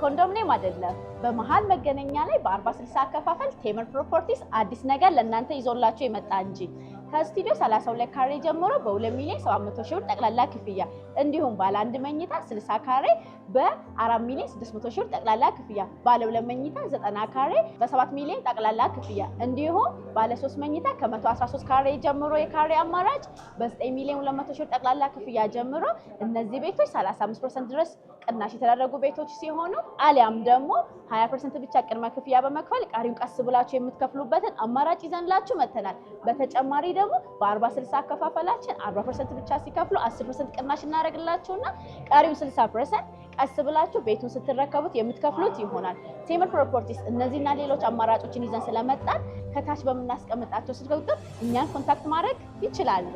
ኮንዶሚኒየም አይደለም። በመሃል መገናኛ ላይ በ40/60 አከፋፈል ቴምር ፕሮፐርቲስ አዲስ ነገር ለእናንተ ይዞላችሁ የመጣ እንጂ ከስቱዲዮ 32 ካሬ ጀምሮ በ2,700,000 ብር ጠቅላላ ክፍያ እንዲሁም ባለ 1 መኝታ 60 ካሬ በ4,600,000 ብር ጠቅላላ ክፍያ፣ ባለ 2 መኝታ 90 ካሬ በ7 ሚሊዮን ጠቅላላ ክፍያ እንዲሁም ባለ 3 መኝታ ከ113 ካሬ ጀምሮ የካሬ አማራጭ በ9,200,000 ብር ጠቅላላ ክፍያ ጀምሮ እነዚህ ቤቶች 35% ድረስ ቅናሽ የተደረጉ ቤቶች ሲሆኑ አሊያም ደግሞ 20% ብቻ ቅድመ ክፍያ በመክፈል ቀሪውን ቀስ ብላችሁ የምትከፍሉበትን አማራጭ ይዘንላችሁ መተናል። በተጨማሪ ደግሞ በ40/60 አከፋፈላችን 40% ብቻ ሲከፍሉ 10% ቅናሽ እናደርግላችሁና ቀሪው 60% ቀስ ብላችሁ ቤቱን ስትረከቡት የምትከፍሉት ይሆናል። ቴምር ፕሮፐርቲስ እነዚህና ሌሎች አማራጮችን ይዘን ስለመጣን ከታች በምናስቀምጣቸው ስልክ ቁጥር እኛን ኮንታክት ማድረግ ይችላሉ።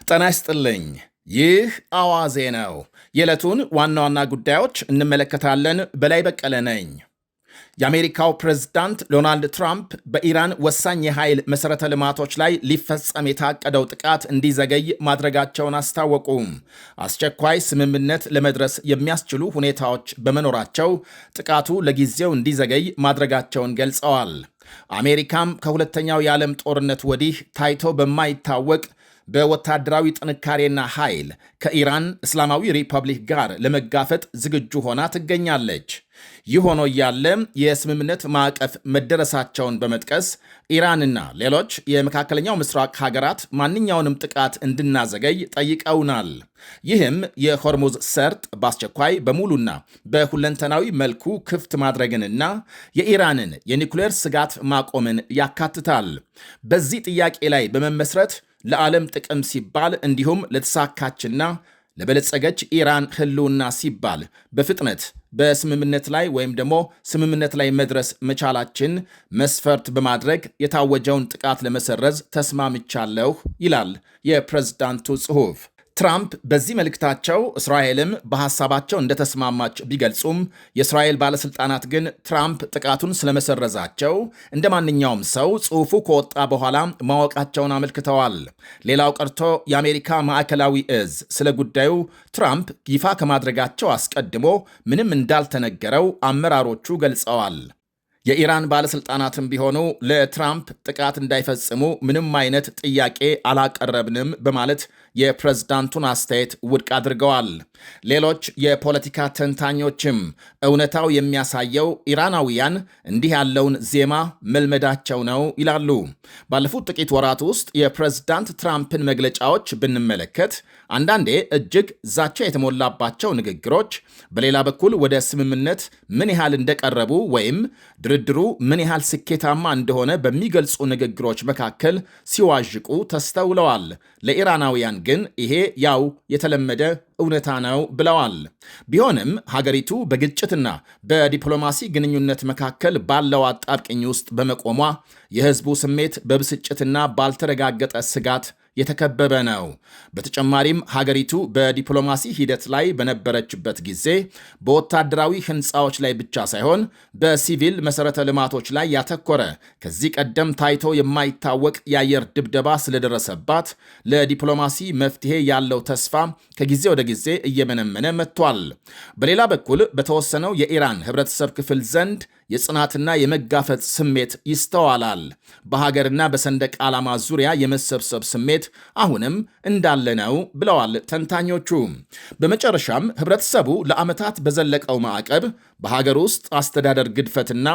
ጤና ይስጥልኝ። ይህ አዋዜ ነው። የዕለቱን ዋና ዋና ጉዳዮች እንመለከታለን። በላይ በቀለ ነኝ። የአሜሪካው ፕሬዝዳንት ዶናልድ ትራምፕ በኢራን ወሳኝ የኃይል መሠረተ ልማቶች ላይ ሊፈጸም የታቀደው ጥቃት እንዲዘገይ ማድረጋቸውን አስታወቁ። አስቸኳይ ስምምነት ለመድረስ የሚያስችሉ ሁኔታዎች በመኖራቸው ጥቃቱ ለጊዜው እንዲዘገይ ማድረጋቸውን ገልጸዋል። አሜሪካም ከሁለተኛው የዓለም ጦርነት ወዲህ ታይቶ በማይታወቅ በወታደራዊ ጥንካሬና ኃይል ከኢራን እስላማዊ ሪፐብሊክ ጋር ለመጋፈጥ ዝግጁ ሆና ትገኛለች። ይህ ሆኖ እያለ የስምምነት ማዕቀፍ መደረሳቸውን በመጥቀስ ኢራንና ሌሎች የመካከለኛው ምስራቅ ሀገራት ማንኛውንም ጥቃት እንድናዘገይ ጠይቀውናል። ይህም የሆርሙዝ ሰርጥ በአስቸኳይ በሙሉና በሁለንተናዊ መልኩ ክፍት ማድረግንና የኢራንን የኒኩሌር ስጋት ማቆምን ያካትታል። በዚህ ጥያቄ ላይ በመመስረት ለዓለም ጥቅም ሲባል እንዲሁም ለተሳካችና ለበለጸገች ኢራን ህልውና ሲባል በፍጥነት በስምምነት ላይ ወይም ደግሞ ስምምነት ላይ መድረስ መቻላችን መስፈርት በማድረግ የታወጀውን ጥቃት ለመሰረዝ ተስማምቻለሁ ይላል የፕሬዝዳንቱ ጽሑፍ። ትራምፕ በዚህ መልእክታቸው እስራኤልም በሐሳባቸው እንደተስማማች ቢገልጹም የእስራኤል ባለሥልጣናት ግን ትራምፕ ጥቃቱን ስለመሰረዛቸው እንደ ማንኛውም ሰው ጽሑፉ ከወጣ በኋላ ማወቃቸውን አመልክተዋል። ሌላው ቀርቶ የአሜሪካ ማዕከላዊ እዝ ስለ ጉዳዩ ትራምፕ ይፋ ከማድረጋቸው አስቀድሞ ምንም እንዳልተነገረው አመራሮቹ ገልጸዋል። የኢራን ባለሥልጣናትም ቢሆኑ ለትራምፕ ጥቃት እንዳይፈጽሙ ምንም አይነት ጥያቄ አላቀረብንም በማለት የፕሬዝዳንቱን አስተያየት ውድቅ አድርገዋል። ሌሎች የፖለቲካ ተንታኞችም እውነታው የሚያሳየው ኢራናውያን እንዲህ ያለውን ዜማ መልመዳቸው ነው ይላሉ። ባለፉት ጥቂት ወራት ውስጥ የፕሬዝዳንት ትራምፕን መግለጫዎች ብንመለከት አንዳንዴ እጅግ ዛቻ የተሞላባቸው ንግግሮች፣ በሌላ በኩል ወደ ስምምነት ምን ያህል እንደቀረቡ ወይም ድርድሩ ምን ያህል ስኬታማ እንደሆነ በሚገልጹ ንግግሮች መካከል ሲዋዥቁ ተስተውለዋል። ለኢራናውያን ግን ይሄ ያው የተለመደ እውነታ ነው ብለዋል። ቢሆንም ሀገሪቱ በግጭትና በዲፕሎማሲ ግንኙነት መካከል ባለው አጣብቅኝ ውስጥ በመቆሟ የሕዝቡ ስሜት በብስጭትና ባልተረጋገጠ ስጋት የተከበበ ነው። በተጨማሪም ሀገሪቱ በዲፕሎማሲ ሂደት ላይ በነበረችበት ጊዜ በወታደራዊ ሕንፃዎች ላይ ብቻ ሳይሆን በሲቪል መሠረተ ልማቶች ላይ ያተኮረ ከዚህ ቀደም ታይቶ የማይታወቅ የአየር ድብደባ ስለደረሰባት ለዲፕሎማሲ መፍትሄ ያለው ተስፋ ከጊዜ ወደ ጊዜ እየመነመነ መጥቷል። በሌላ በኩል በተወሰነው የኢራን ህብረተሰብ ክፍል ዘንድ የጽናትና የመጋፈጥ ስሜት ይስተዋላል። በሀገርና በሰንደቅ ዓላማ ዙሪያ የመሰብሰብ ስሜት አሁንም እንዳለ ነው ብለዋል ተንታኞቹ። በመጨረሻም ህብረተሰቡ ለዓመታት በዘለቀው ማዕቀብ፣ በሀገር ውስጥ አስተዳደር ግድፈትና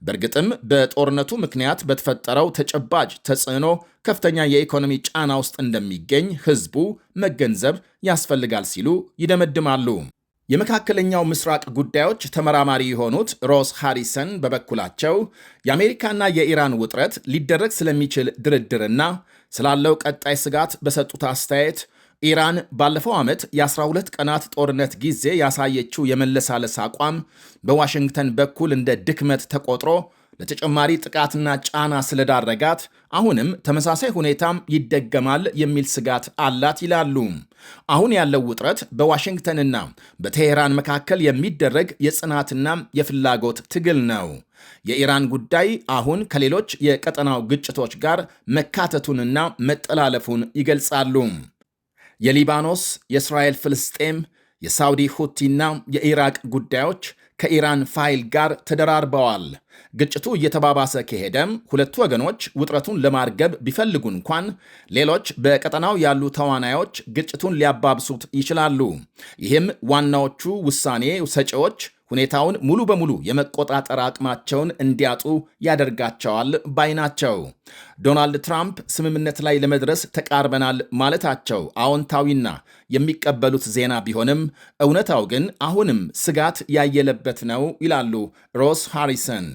በእርግጥም በጦርነቱ ምክንያት በተፈጠረው ተጨባጭ ተጽዕኖ ከፍተኛ የኢኮኖሚ ጫና ውስጥ እንደሚገኝ ህዝቡ መገንዘብ ያስፈልጋል ሲሉ ይደመድማሉ። የመካከለኛው ምስራቅ ጉዳዮች ተመራማሪ የሆኑት ሮስ ሃሪሰን በበኩላቸው የአሜሪካና የኢራን ውጥረት ሊደረግ ስለሚችል ድርድርና ስላለው ቀጣይ ስጋት በሰጡት አስተያየት ኢራን ባለፈው ዓመት የ12 ቀናት ጦርነት ጊዜ ያሳየችው የመለሳለስ አቋም በዋሽንግተን በኩል እንደ ድክመት ተቆጥሮ ለተጨማሪ ጥቃትና ጫና ስለዳረጋት አሁንም ተመሳሳይ ሁኔታም ይደገማል የሚል ስጋት አላት ይላሉ። አሁን ያለው ውጥረት በዋሽንግተንና በቴሄራን መካከል የሚደረግ የጽናትና የፍላጎት ትግል ነው። የኢራን ጉዳይ አሁን ከሌሎች የቀጠናው ግጭቶች ጋር መካተቱንና መጠላለፉን ይገልጻሉ። የሊባኖስ፣ የእስራኤል ፍልስጤም፣ የሳውዲ ሁቲና የኢራቅ ጉዳዮች ከኢራን ፋይል ጋር ተደራርበዋል። ግጭቱ እየተባባሰ ከሄደም ሁለቱ ወገኖች ውጥረቱን ለማርገብ ቢፈልጉ እንኳን ሌሎች በቀጠናው ያሉ ተዋናዮች ግጭቱን ሊያባብሱት ይችላሉ። ይህም ዋናዎቹ ውሳኔ ሰጪዎች ሁኔታውን ሙሉ በሙሉ የመቆጣጠር አቅማቸውን እንዲያጡ ያደርጋቸዋል ባይ ናቸው። ዶናልድ ትራምፕ ስምምነት ላይ ለመድረስ ተቃርበናል ማለታቸው አዎንታዊና የሚቀበሉት ዜና ቢሆንም እውነታው ግን አሁንም ስጋት ያየለበት ነው ይላሉ ሮስ ሃሪሰን።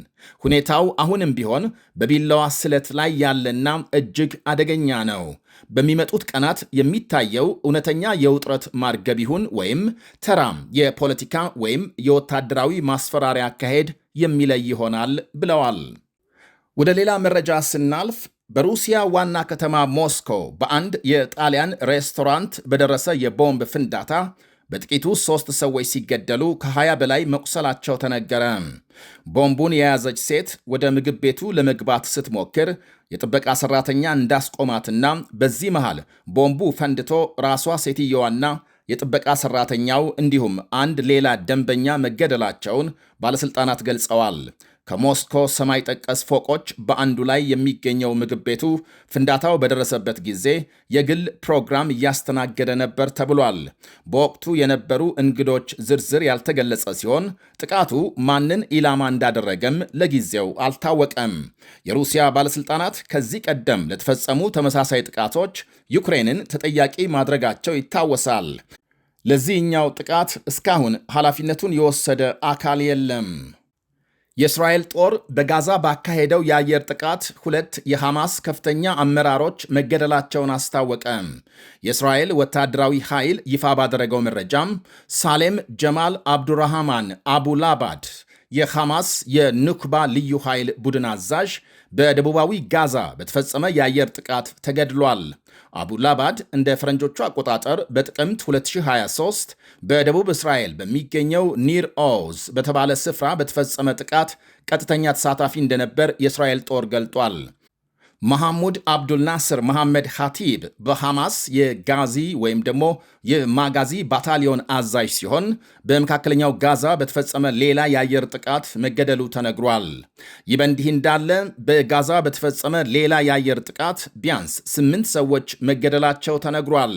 ሁኔታው አሁንም ቢሆን በቢላዋ ስለት ላይ ያለና እጅግ አደገኛ ነው። በሚመጡት ቀናት የሚታየው እውነተኛ የውጥረት ማርገብ ይሁን ወይም ተራም የፖለቲካ ወይም የወታደራዊ ማስፈራሪያ አካሄድ የሚለይ ይሆናል ብለዋል። ወደ ሌላ መረጃ ስናልፍ በሩሲያ ዋና ከተማ ሞስኮ በአንድ የጣሊያን ሬስቶራንት በደረሰ የቦምብ ፍንዳታ በጥቂቱ 3 ሰዎች ሲገደሉ ከ20 በላይ መቁሰላቸው ተነገረ። ቦምቡን የያዘች ሴት ወደ ምግብ ቤቱ ለመግባት ስትሞክር የጥበቃ ሰራተኛ እንዳስቆማትና በዚህ መሃል ቦምቡ ፈንድቶ ራሷ ሴትየዋና የጥበቃ ሰራተኛው እንዲሁም አንድ ሌላ ደንበኛ መገደላቸውን ባለሥልጣናት ገልጸዋል። ከሞስኮ ሰማይ ጠቀስ ፎቆች በአንዱ ላይ የሚገኘው ምግብ ቤቱ ፍንዳታው በደረሰበት ጊዜ የግል ፕሮግራም እያስተናገደ ነበር ተብሏል። በወቅቱ የነበሩ እንግዶች ዝርዝር ያልተገለጸ ሲሆን ጥቃቱ ማንን ኢላማ እንዳደረገም ለጊዜው አልታወቀም። የሩሲያ ባለሥልጣናት ከዚህ ቀደም ለተፈጸሙ ተመሳሳይ ጥቃቶች ዩክሬንን ተጠያቂ ማድረጋቸው ይታወሳል። ለዚህኛው ጥቃት እስካሁን ኃላፊነቱን የወሰደ አካል የለም። የእስራኤል ጦር በጋዛ ባካሄደው የአየር ጥቃት 2 የሐማስ ከፍተኛ አመራሮች መገደላቸውን አስታወቀ። የእስራኤል ወታደራዊ ኃይል ይፋ ባደረገው መረጃም ሳሌም ጀማል አብዱራህማን አቡላባድ የሐማስ የኑክባ ልዩ ኃይል ቡድን አዛዥ በደቡባዊ ጋዛ በተፈጸመ የአየር ጥቃት ተገድሏል። አቡላባድ እንደ ፈረንጆቹ አቆጣጠር በጥቅምት 2023 በደቡብ እስራኤል በሚገኘው ኒር ኦዝ በተባለ ስፍራ በተፈጸመ ጥቃት ቀጥተኛ ተሳታፊ እንደነበር የእስራኤል ጦር ገልጧል። መሐሙድ አብዱልናስር መሐመድ ኻቲብ በሐማስ የጋዚ ወይም ደግሞ የማጋዚ ባታሊዮን አዛዥ ሲሆን በመካከለኛው ጋዛ በተፈጸመ ሌላ የአየር ጥቃት መገደሉ ተነግሯል። ይህ በእንዲህ እንዳለ በጋዛ በተፈጸመ ሌላ የአየር ጥቃት ቢያንስ 8 ሰዎች መገደላቸው ተነግሯል።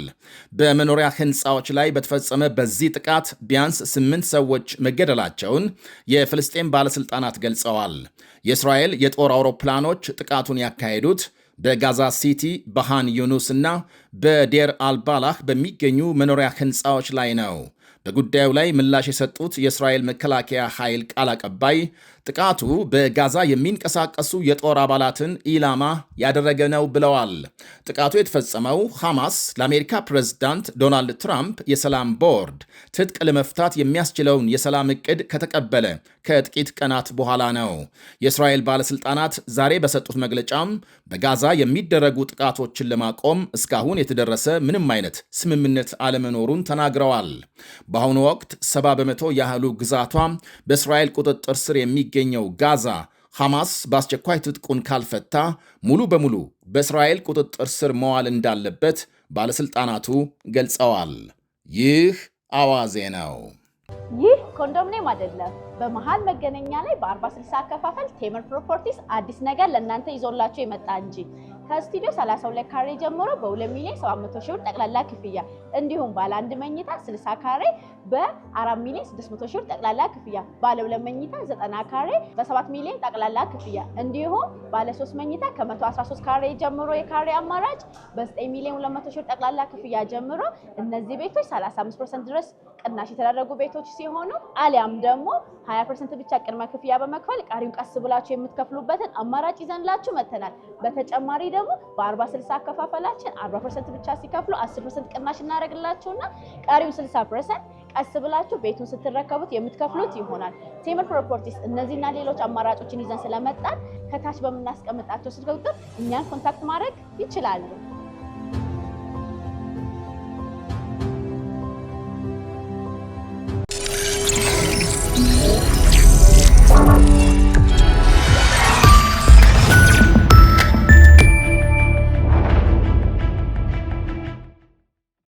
በመኖሪያ ሕንፃዎች ላይ በተፈጸመ በዚህ ጥቃት ቢያንስ 8 ሰዎች መገደላቸውን የፍልስጤም ባለሥልጣናት ገልጸዋል። የእስራኤል የጦር አውሮፕላኖች ጥቃቱን ያካሄዱት በጋዛ ሲቲ በሃን ዩኑስ እና በዴር አልባላህ በሚገኙ መኖሪያ ሕንፃዎች ላይ ነው። በጉዳዩ ላይ ምላሽ የሰጡት የእስራኤል መከላከያ ኃይል ቃል አቀባይ ጥቃቱ በጋዛ የሚንቀሳቀሱ የጦር አባላትን ኢላማ ያደረገ ነው ብለዋል። ጥቃቱ የተፈጸመው ሐማስ ለአሜሪካ ፕሬዝዳንት ዶናልድ ትራምፕ የሰላም ቦርድ ትጥቅ ለመፍታት የሚያስችለውን የሰላም ዕቅድ ከተቀበለ ከጥቂት ቀናት በኋላ ነው። የእስራኤል ባለሥልጣናት ዛሬ በሰጡት መግለጫም በጋዛ የሚደረጉ ጥቃቶችን ለማቆም እስካሁን የተደረሰ ምንም አይነት ስምምነት አለመኖሩን ተናግረዋል። በአሁኑ ወቅት 70 በመቶ ያህሉ ግዛቷ በእስራኤል ቁጥጥር ስር የሚገኘው ጋዛ ሐማስ በአስቸኳይ ትጥቁን ካልፈታ ሙሉ በሙሉ በእስራኤል ቁጥጥር ስር መዋል እንዳለበት ባለሥልጣናቱ ገልጸዋል። ይህ አዋዜ ነው። ይህ ኮንዶሚኒየም አይደለም። በመሃል መገናኛ ላይ በ40/60 አከፋፈል ቴምር ፕሮፐርቲስ አዲስ ነገር ለእናንተ ይዞላችሁ የመጣ እንጂ ከስቱዲዮ 32 ካሬ ጀምሮ በ2,700,000 ብር ጠቅላላ ክፍያ እንዲሁም ባለ 1 መኝታ 60 ካሬ በ4,600,000 ብር ጠቅላላ ክፍያ፣ ባለ 2 መኝታ 90 ካሬ በ7 ሚሊዮን ጠቅላላ ክፍያ እንዲሁም ባለ 3 መኝታ ከ113 ካሬ ጀምሮ የካሬ አማራጭ በ9,200,000 ብር ጠቅላላ ክፍያ ጀምሮ እነዚህ ቤቶች 35% ድረስ ቅናሽ የተደረጉ ቤቶች ሲሆኑ አሊያም ደግሞ 20% ብቻ ቅድመ ክፍያ በመክፈል ቀሪውን ቀስ ብላችሁ የምትከፍሉበትን አማራጭ ይዘንላችሁ መተናል። በተጨማሪ ደግሞ በ40/60 አከፋፈላችን 40% ብቻ ሲከፍሉ 10% ቅናሽ እናደርግላችሁና ቀሪውን 60% ቀስ ብላችሁ ቤቱን ስትረከቡት የምትከፍሉት ይሆናል። ቴምር ፕሮፐርቲስ እነዚህና ሌሎች አማራጮችን ይዘን ስለመጣን ከታች በምናስቀምጣቸው ስልክ ቁጥር እኛን ኮንታክት ማድረግ ይችላሉ።